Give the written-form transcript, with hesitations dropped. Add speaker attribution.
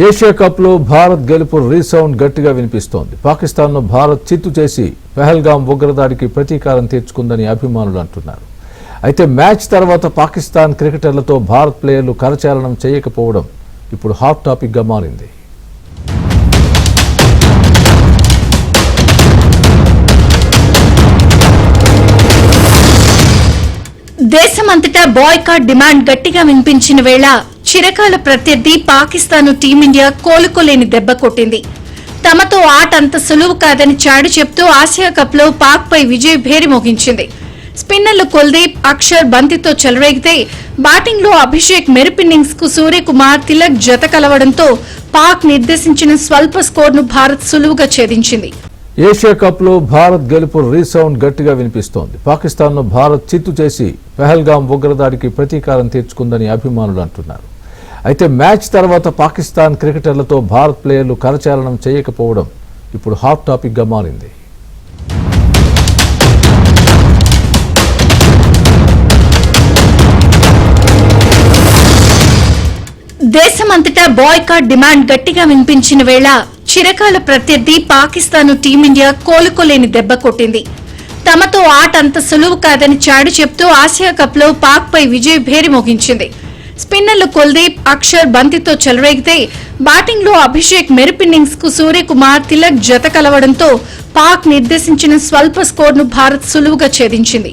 Speaker 1: Asia cup లో భారత్ గెలుపు resound గట్టిగా వినిపిస్తోంది. పాకిస్తాన్ ను భారత్ చిత్తు చేసి పహల్గాం ఉగ్రదాడికి ప్రతీకారం తీర్చుకుందని అభిమానులు అంటున్నారు. అయితే మ్యాచ్ తర్వాత పాకిస్తాన్ క్రికెటర్లతో భారత్ ప్లేయర్లు కరచాలనం చేయకపోవడం ఇప్పుడు హాట్ టాపిక్ గా మారింది.
Speaker 2: దేశమంతటా బాయ్కాట్ డిమాండ్ గట్టిగా వినిపించిన వేళ చిరకాల ప్రత్యర్థి పాకిస్తాన్ టీమిండియా కోలుకోలేని దెబ్బ కొట్టింది. తమతో ఆట అంత సులువు కాదని చాటి చెప్తూ ఆసియా కప్ లో పాక్ పై విజయ భేరి మోగించింది. స్పిన్నర్లు కుల్దీప్, అక్షర్ బంతితో చెలరేగితే బ్యాటింగ్ లో అభిషేక్ మెరుపిన్నింగ్స్ కు సూర్యకుమార్, తిలక్ జత కలవడంతో పాక్ నిర్దేశించిన స్వల్ప స్కోర్ ను భారత్ సులువుగా ఛేదించింది.
Speaker 1: ఏషియా కప్ లో భారత్ గెలుపు రీసౌండ్ గట్టిగా వినిపిస్తోంది. పాకిస్తాన్ ను భారత్ చిత్తు చేసి పహల్గాం ఉగ్రదాడికి ప్రతీకారం తీర్చుకుందని అభిమానులు అంటున్నారు. అయితే మ్యాచ్ తర్వాత పాకిస్తాన్ క్రికెటర్లతో భారత్ ప్లేయర్లు కరచాలనం చేయకపోవడం ఇప్పుడు హాట్ టాపిక్ గా మారింది.
Speaker 2: దేశమంతటా బాయ్కాట్ డిమాండ్ గట్టిగా వినిపించిన వేళ చిరకాల ప్రత్యర్థి పాకిస్తాన్ టీమిండియా కోలుకోలేని దెబ్బ కొట్టింది. తమతో ఆట అంత సులువు కాదని చాటి చెప్తూ ఆసియా కప్ లో పాక్ పై విజయ భేరి మోగించింది. స్పిన్నర్లు కుల్దీప్, అక్షర్ బంతితో చెలరేగితే బ్యాటింగ్ లో అభిషేక్ మెరుపిన్నింగ్స్ కు సూర్యకుమార్, తిలక్ జత కలవడంతో పాక్ నిర్దేశించిన స్వల్ప స్కోర్ ను భారత్ సులువుగా ఛేదించింది.